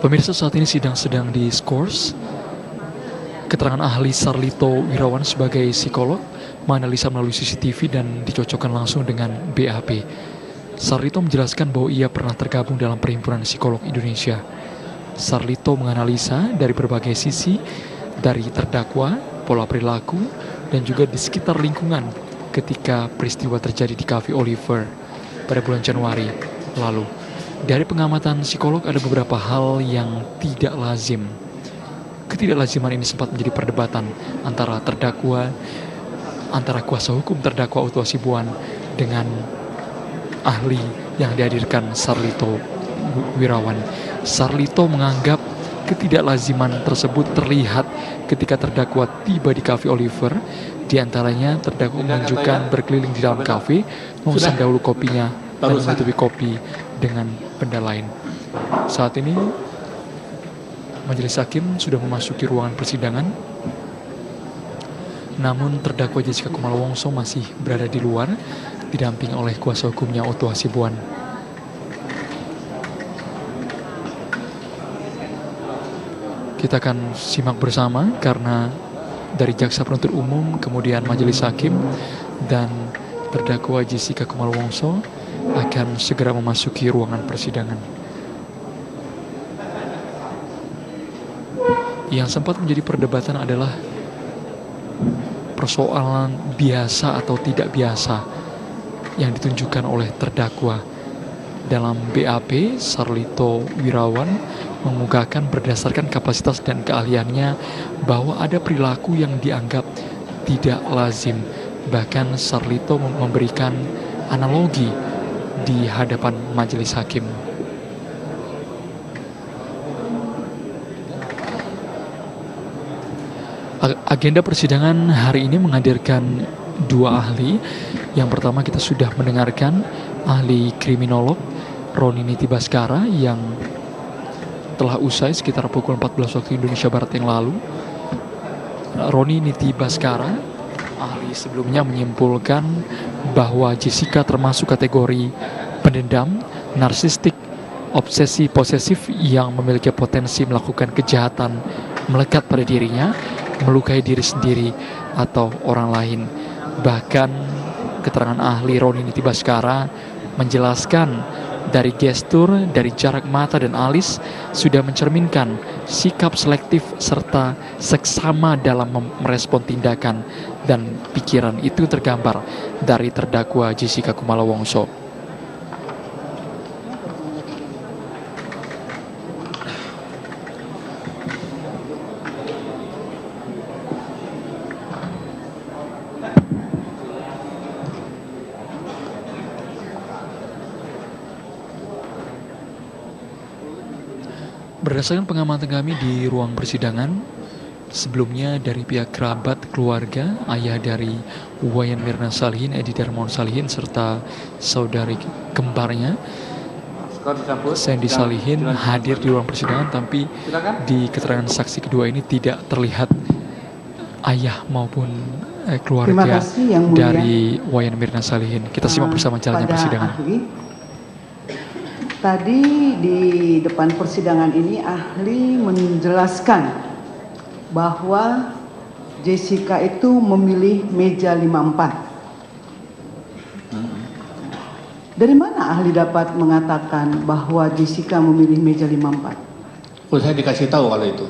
Pemirsa, saat ini sidang sedang diskors. Keterangan ahli Sarlito Wirawan sebagai psikolog menganalisa melalui CCTV dan dicocokkan langsung dengan BAP. Sarlito menjelaskan bahwa ia pernah tergabung dalam Perhimpunan Psikolog Indonesia. Sarlito menganalisa dari berbagai sisi, dari terdakwa, pola perilaku, dan juga di sekitar lingkungan ketika peristiwa terjadi di Cafe Oliver pada bulan Januari lalu. Dari pengamatan psikolog ada beberapa hal yang tidak lazim. Ketidaklaziman ini sempat menjadi perdebatan antara kuasa hukum terdakwa Utu Hasibuan dengan ahli yang dihadirkan Sarlito Wirawan. Sarlito menganggap ketidaklaziman tersebut terlihat ketika terdakwa tiba di Cafe Oliver. Di antaranya terdakwa menunjukkan berkeliling di dalam kafe, memesan dahulu kopinya dan menutupi kopi dengan benda lain. Saat ini majelis hakim sudah memasuki ruangan persidangan, namun terdakwa Jessica Kumala Wongso masih berada di luar, didampingi oleh kuasa hukumnya Utu Hasibuan. Kita akan simak bersama karena dari jaksa penuntut umum, kemudian majelis hakim, dan terdakwa Jessica Kumala Wongso akan segera memasuki ruangan persidangan. Yang sempat menjadi perdebatan adalah persoalan biasa atau tidak biasa yang ditunjukkan oleh terdakwa. Dalam BAP, Sarlito Wirawan mengemukakan berdasarkan kapasitas dan keahliannya bahwa ada perilaku yang dianggap tidak lazim. Bahkan Sarlito memberikan analogi di hadapan majelis hakim. Agenda persidangan hari ini menghadirkan dua ahli. Yang pertama kita sudah mendengarkan ahli kriminolog Roni Niti Baskara yang telah usai sekitar pukul 14 waktu Indonesia Barat yang lalu. Roni Niti Baskara, ahli sebelumnya, menyimpulkan bahwa Jessica termasuk kategori pendendam, narsistik, obsesi posesif yang memiliki potensi melakukan kejahatan melekat pada dirinya, melukai diri sendiri atau orang lain. Bahkan keterangan ahli Roni Niti Baskara menjelaskan dari gestur, dari jarak mata dan alis sudah mencerminkan sikap selektif serta seksama dalam merespon tindakan dan pikiran itu tergambar dari terdakwa Jessica Kumala Wongso. Berdasarkan pengamatan kami di ruang persidangan, sebelumnya dari pihak kerabat keluarga, ayah dari Wayan Mirna Salihin, Edi Darmawan Salihin, serta saudari kembarnya, Sandy Salihin, hadir di ruang persidangan, tapi di keterangan saksi kedua ini tidak terlihat ayah maupun keluarga dari Wayan Mirna Salihin. Kita simak bersama jalannya persidangan. Tadi di depan persidangan ini ahli menjelaskan bahwa Jessica itu memilih meja 54. Dari mana ahli dapat mengatakan bahwa Jessica memilih meja 54? Oh, saya dikasih tahu kalau itu.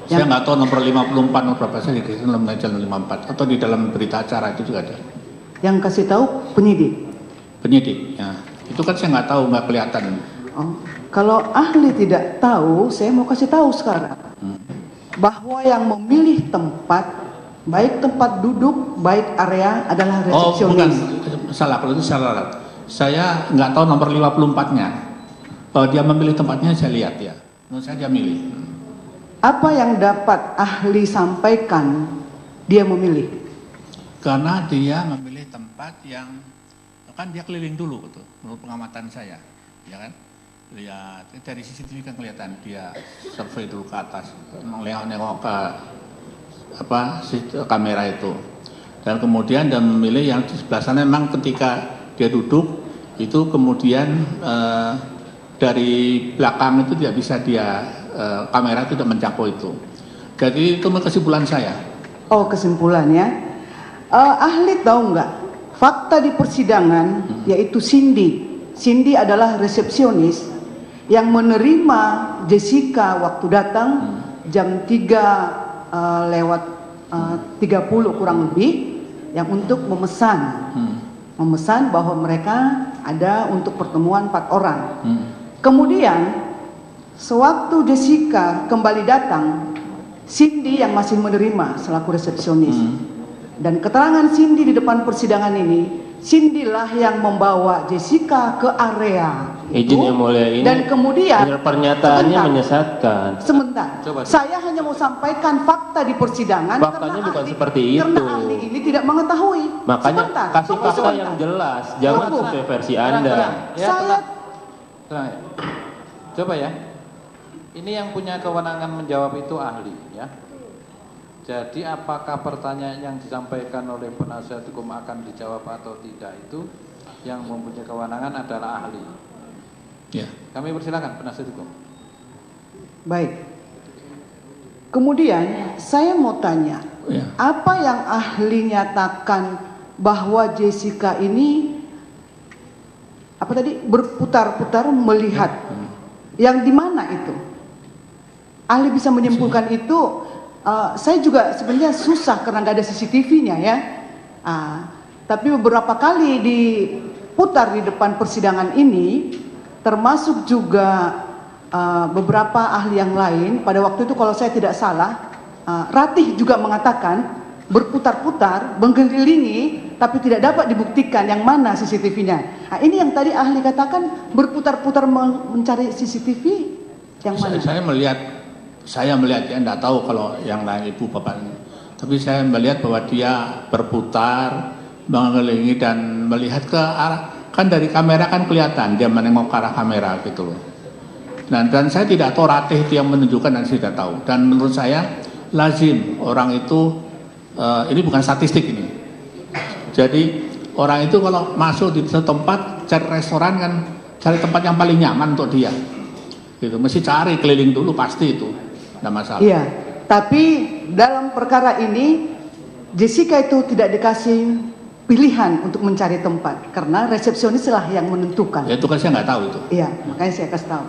Saya nggak tahu nomor 54 nomor berapa, saya dikasih nomor meja 54 atau di dalam berita acara itu juga ada. Yang kasih tahu penyidik. Penyidik, ya. Itu kan saya nggak tahu, nggak kelihatan. Oh, kalau ahli tidak tahu, saya mau kasih tahu sekarang. Bahwa yang memilih tempat, baik tempat duduk, baik area adalah resepsionis. Oh, bukan. Salah, kalau itu salah. Saya nggak tahu nomor 54-nya. Kalau dia memilih tempatnya, saya lihat ya. Menurut saya dia milih. Apa yang dapat ahli sampaikan dia memilih? Karena dia memilih tempat yang kan dia keliling dulu gitu, menurut pengamatan saya, ya kan? Lihat dari CCTV kan kelihatan dia survei dulu ke atas, nengok ke kamera itu, dan kemudian dia memilih yang di sebelah sana. Memang ketika dia duduk itu kemudian dari belakang itu tidak bisa kamera itu tidak menjangkau itu. Jadi itu kesimpulan saya. Oh, kesimpulannya, ahli tahu nggak fakta di persidangan yaitu Cindy adalah resepsionis yang menerima Jessica waktu datang jam 3 lewat 30 kurang lebih, yang untuk memesan bahwa mereka ada untuk pertemuan 4 orang. Kemudian sewaktu Jessica kembali datang, Cindy yang masih menerima selaku resepsionis. Dan keterangan Cindy di depan persidangan ini, Cindy lah yang membawa Jessica ke area itu. Izin yang mulia, ini dan kemudian pernyataannya menyesatkan. Sebentar, saya hanya mau sampaikan fakta di persidangan. Faktanya bukan seperti itu. Karena ahli ini tidak mengetahui. Makanya Sebentar, kasih fakta yang jelas, jangan sesuai versi Anda. Coba ya. Ini yang punya kewenangan menjawab itu ahli, ya. Jadi apakah pertanyaan yang disampaikan oleh penasihat hukum akan dijawab atau tidak, itu yang mempunyai kewenangan adalah ahli. Ya. Kami persilakan penasihat hukum. Baik. Kemudian saya mau tanya, apa yang ahli nyatakan bahwa Jessica ini berputar-putar melihat, yang di mana itu? Ahli bisa menyimpulkan itu. Saya juga sebenarnya susah karena nggak ada CCTV-nya ya. Tapi beberapa kali diputar di depan persidangan ini, termasuk juga beberapa ahli yang lain. Pada waktu itu kalau saya tidak salah, Ratih juga mengatakan berputar-putar, mengelilingi, tapi tidak dapat dibuktikan yang mana CCTV-nya. Ini yang tadi ahli katakan berputar-putar mencari CCTV yang mana? Saya melihat ya, enggak tahu kalau yang lain ibu bapak ini. Tapi saya melihat bahwa dia berputar, mengelilingi dan melihat ke arah, kan dari kamera kan kelihatan dia menengok ke arah kamera gitu loh. Dan saya tidak tahu Ratih itu yang menunjukkan, dan saya tidak tahu. Dan menurut saya lazim orang itu, ini bukan statistik ini. Jadi orang itu kalau masuk di tempat, cari restoran kan, cari tempat yang paling nyaman untuk dia. Gitu, mesti cari keliling dulu pasti itu. Tidak masalah. Iya, tapi dalam perkara ini Jessica itu tidak dikasih pilihan untuk mencari tempat karena resepsionis lah yang menentukan. Ya itu kan saya nggak tahu itu. Iya, makanya saya kasih tahu.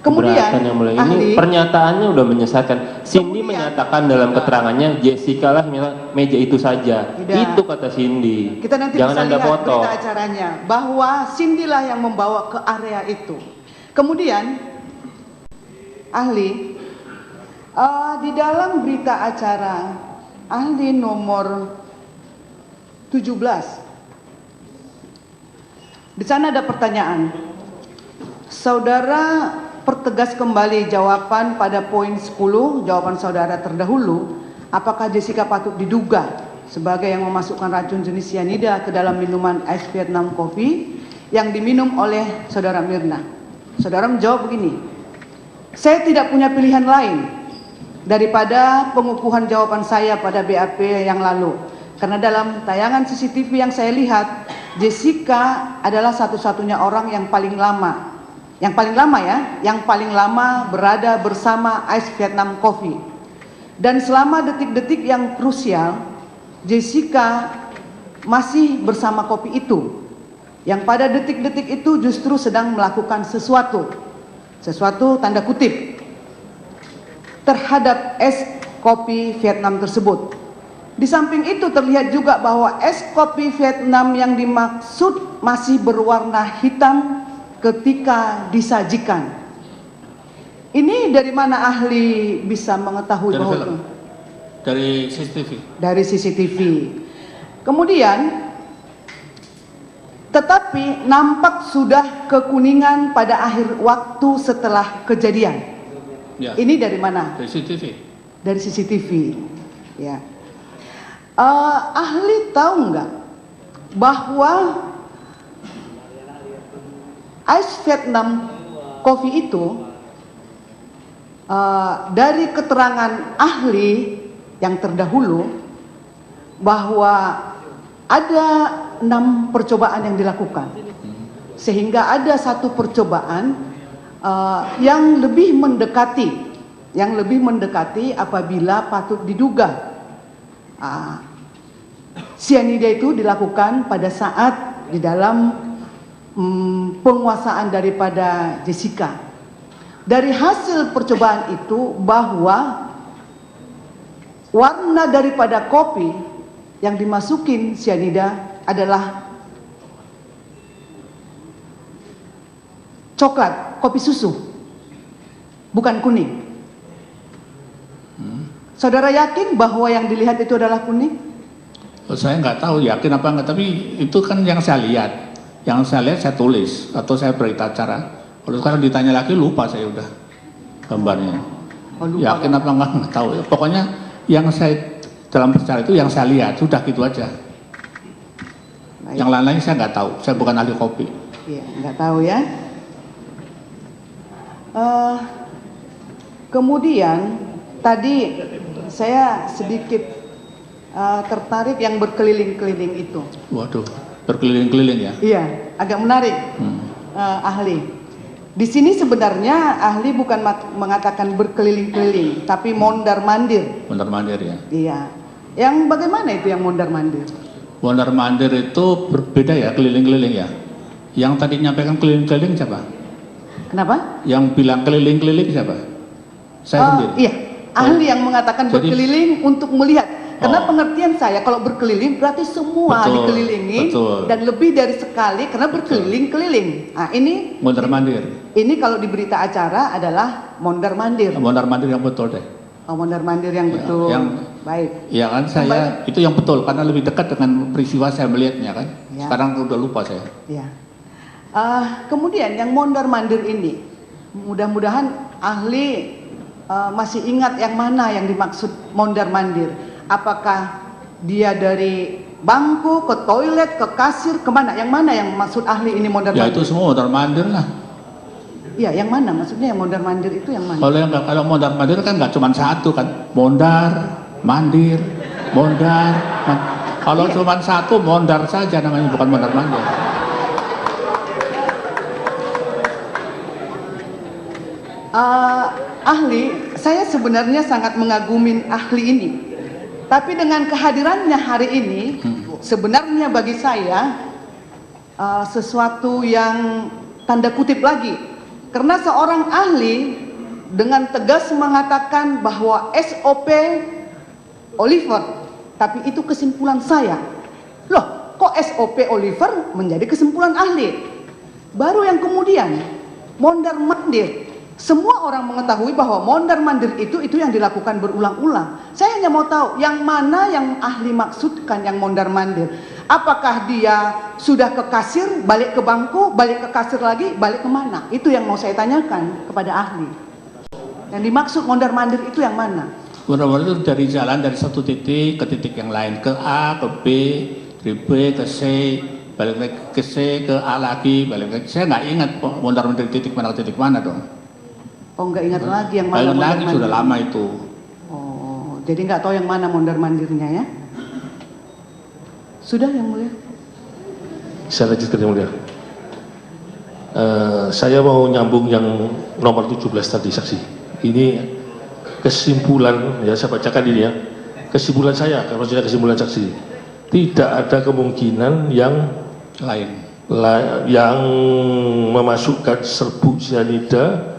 Kemudian ini pernyataannya udah menyesatkan. Cindy menyatakan dalam keterangannya Jessica lah meja itu saja. Tidak. Itu kata Cindy. Kita nanti jangan bisa Anda lihat foto. berita acaranya bahwa Cindy lah yang membawa ke area itu. Kemudian ahli di dalam berita acara ahli nomor 17, di sana ada pertanyaan. Saudara pertegas kembali jawaban pada poin 10, jawaban saudara terdahulu. Apakah Jessica patut diduga sebagai yang memasukkan racun jenis cyanida ke dalam minuman Ice Vietnam Coffee yang diminum oleh saudara Mirna? Saudara menjawab begini, saya tidak punya pilihan lain daripada pengukuhan jawaban saya pada BAP yang lalu. Karena dalam tayangan CCTV yang saya lihat, Jessica adalah satu-satunya orang yang paling lama berada bersama Ice Vietnam Coffee. Dan selama detik-detik yang krusial, Jessica masih bersama kopi itu, yang pada detik-detik itu justru sedang melakukan sesuatu tanda kutip terhadap es kopi Vietnam tersebut. Di samping itu terlihat juga bahwa es kopi Vietnam yang dimaksud masih berwarna hitam ketika disajikan. Ini dari mana ahli bisa mengetahui bahwa itu? Dari CCTV. Dari CCTV. Kemudian, tetapi nampak sudah kekuningan pada akhir waktu setelah kejadian. Ya. Ini dari mana? Dari CCTV. Dari CCTV. Ya. Ahli tahu nggak bahwa Ice Vietnam Coffee itu dari keterangan ahli yang terdahulu bahwa ada 6 percobaan yang dilakukan, sehingga ada satu percobaan yang lebih mendekati apabila patut diduga sianida itu dilakukan pada saat di dalam penguasaan daripada Jessica. Dari hasil percobaan itu bahwa warna daripada kopi yang dimasukin sianida adalah coklat, kopi susu, bukan kuning. Saudara yakin bahwa yang dilihat itu adalah kuning? Saya nggak tahu yakin apa enggak, tapi itu kan yang saya lihat. Yang saya lihat saya tulis atau saya berita acara. Kalau sekarang ditanya lagi lupa saya udah gambarnya. Oh, lupa. Yakin apa enggak nggak tahu. Pokoknya yang saya dalam bicara itu yang saya lihat, sudah gitu aja. Baik. Yang lain-lain saya nggak tahu. Saya bukan ahli kopi. Iya, nggak tahu ya. Kemudian tadi saya sedikit tertarik yang berkeliling-keliling itu. Waduh, berkeliling-keliling ya? Iya, agak menarik, ahli. Di sini sebenarnya ahli bukan mengatakan berkeliling-keliling, tapi mondar-mandir. Mondar-mandir ya? Iya. Yang bagaimana itu yang mondar-mandir? Mondar-mandir itu berbeda ya, keliling-keliling ya? Yang tadi nyampaikan keliling-keliling siapa? Kenapa? Yang bilang keliling-keliling siapa? Saya sendiri? Iya, ahli yang mengatakan Jadi- berkeliling untuk melihat. Karena Oh. pengertian saya kalau berkeliling berarti semua Betul, dikelilingi betul. dan lebih dari sekali karena berkeliling-keliling. Nah, ini Mondar-mandir. kalau di berita acara adalah mondar-mandir. Mondar-mandir yang betul deh. Oh, mondar-mandir yang Ya, betul. yang- Baik. Ya kan saya itu yang betul karena lebih dekat dengan peristiwa saya melihatnya kan. Ya. Sekarang udah lupa saya. Ya. Kemudian yang mondar-mandir ini, mudah-mudahan ahli masih ingat yang mana yang dimaksud mondar-mandir. Apakah dia dari bangku ke toilet ke kasir kemana? Yang mana yang maksud ahli ini Ya mondar-mandir? itu semua mondar-mandir lah. Iya, yang mana? Maksudnya yang mondar-mandir itu yang mana? Kalau mondar-mandir kan nggak cuma satu kan. Mondar, mandir, mondar. Kalau Iya. cuma satu mondar saja namanya, bukan mondar-mandir. Ahli, saya sebenarnya sangat mengagumin ahli ini. Tapi dengan kehadirannya hari ini, sebenarnya bagi saya sesuatu yang tanda kutip lagi. Karena seorang ahli dengan tegas mengatakan bahwa SOP Oliver, tapi itu kesimpulan saya. Loh, kok SOP Oliver menjadi kesimpulan ahli? Baru yang kemudian, mondar-mandir. Semua orang mengetahui bahwa mondar-mandir itu yang dilakukan berulang-ulang. Saya hanya mau tahu yang mana yang ahli maksudkan yang mondar-mandir. Apakah dia sudah ke kasir, balik ke bangku, balik ke kasir lagi, balik kemana? Itu yang mau saya tanyakan kepada ahli. Yang dimaksud mondar-mandir itu yang mana? Mondar-mandir itu dari jalan dari satu titik ke titik yang lain, ke A, ke B, dari B ke C, balik lagi ke C, ke A lagi, balik lagi. Saya nggak ingat mondar-mandir titik mana ke titik mana dong. Oh, nggak ingat lagi yang mana Balik lagi mondar-mandir. sudah lama itu. Oh, jadi nggak tahu yang mana mondar-mandirnya ya? Sudah yang mulia? Saya lanjutkan yang mulia. Saya mau nyambung yang nomor 17 tadi saksi. Ini kesimpulan, ya saya bacakan ini ya. Kesimpulan saya, kalau maksudnya kesimpulan saksi. Tidak ada kemungkinan yang memasukkan serbuk sianida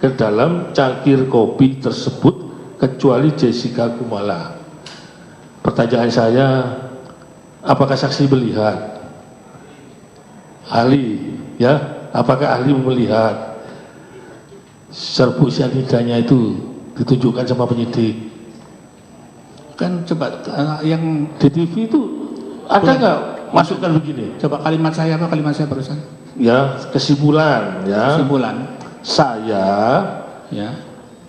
ke dalam cangkir kopi tersebut kecuali Jessica Kumala. Pertanyaan saya, apakah saksi melihat? Ahli, ya, apakah ahli melihat serbuk sianidanya itu ditunjukkan sama penyidik? Kan coba yang Di TV itu ada nggak masukkan begini? coba kalimat saya barusan? Ya, kesimpulan, ya. Kesimpulan. Saya, Ya,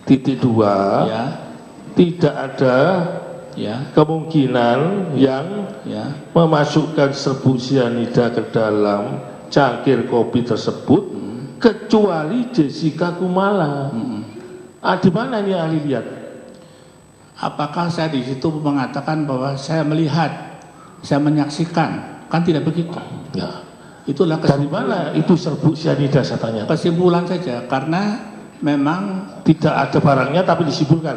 titik 2, ya, tidak ada ya, kemungkinan yang ya. memasukkan serbuk sianida ke dalam cangkir kopi tersebut kecuali Jessica Kumala. Di mana ini ahli lihat? Apakah saya di situ mengatakan bahwa saya melihat, saya menyaksikan? Kan tidak begitu. Ya. Itulah Dari mana itu serbuk sianida saya tanya? kesimpulan saja, karena memang Tidak ada barangnya tapi disimpulkan.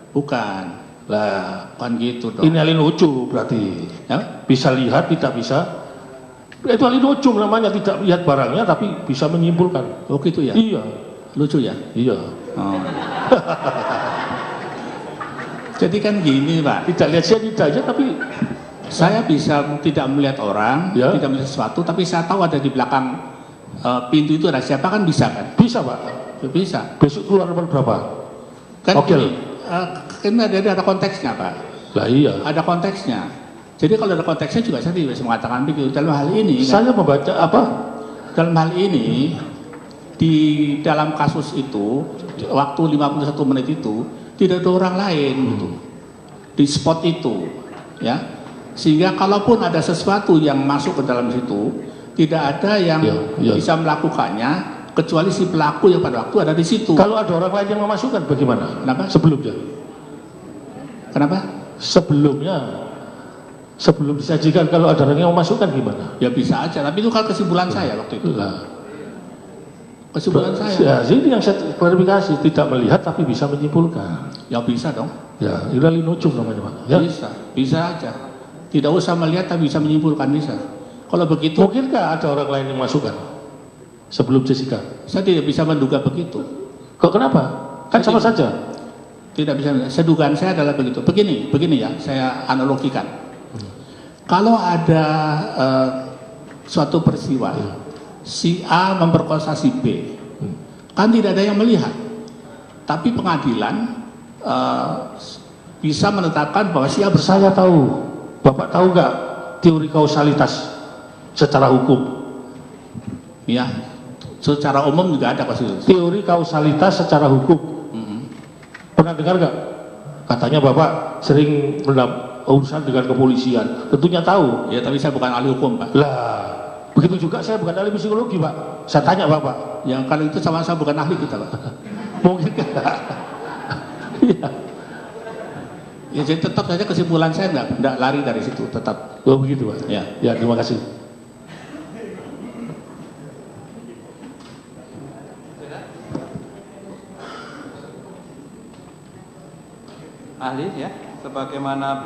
bukan, Lah, bukan gitu dong. ini alinojo berarti. Ya? Bisa lihat, tidak bisa. Itu alinojo namanya, tidak lihat barangnya tapi bisa menyimpulkan. Oh gitu ya? Iya, Lucu ya? iya. Oh. Jadi kan gini Pak, Tidak lihat sianida aja tapi saya bisa tidak melihat orang, Ya. tidak melihat sesuatu, tapi saya tahu ada di belakang pintu itu ada siapa, kan bisa kan? bisa Pak. Ya, bisa. Besok keluar nomor berapa? Kan Oke. gini, kan ada konteksnya Pak. Lah iya. Ada konteksnya. Jadi kalau ada konteksnya juga saya tidak bisa mengatakan begitu. Dalam hal ini, kan, Saya membaca apa? dalam hal ini di dalam kasus itu waktu 51 menit itu tidak ada orang lain gitu di spot itu, ya, sehingga kalaupun ada sesuatu yang masuk ke dalam situ tidak ada yang Ya. bisa melakukannya kecuali si pelaku yang pada waktu ada di situ. Kalau ada orang lain yang memasukkan bagaimana? Kenapa? Sebelumnya. Kenapa? Sebelum disajikan kalau ada orang yang memasukkan gimana? Ya bisa aja, tapi itu kan kesimpulan saya waktu itu. Lah. Kesimpulan saya. Ya, ini yang saya klarifikasi, tidak melihat tapi bisa menyimpulkan. Ya bisa dong. Ya, ini nujum namanya Pak. Ya. Bisa aja. Tidak usah melihat tapi bisa menyimpulkan, bisa. Kalau begitu, Mungkinkah ada orang lain yang masukkan sebelum Jessica? saya tidak bisa menduga begitu. Kok kenapa? Kan sama saja. Tidak bisa. Sedugaan saya adalah begitu. Begini ya, saya analogikan. Kalau ada suatu peristiwa, si A memperkosa si B, kan tidak ada yang melihat. Tapi pengadilan bisa menetapkan bahwa si A bersalah. Saya tahu. Bapak tahu nggak teori kausalitas secara hukum? Ya, secara umum juga ada kasus. Teori kausalitas secara hukum. Pernah dengar nggak? Katanya Bapak sering urusan dengan kepolisian. Tentunya tahu. Ya, tapi saya bukan ahli hukum, Pak. Lah, begitu juga saya bukan ahli psikologi, Pak. Saya tanya Bapak. Yang kalau itu sama-sama bukan ahli kita, Pak. Mungkin nggak? Iya. Ya, jadi tetap saja kesimpulan saya nggak lari dari situ, tetap. Oh begitu, Pak. Ya. Ya, terima kasih. Ahli ya, sebagaimana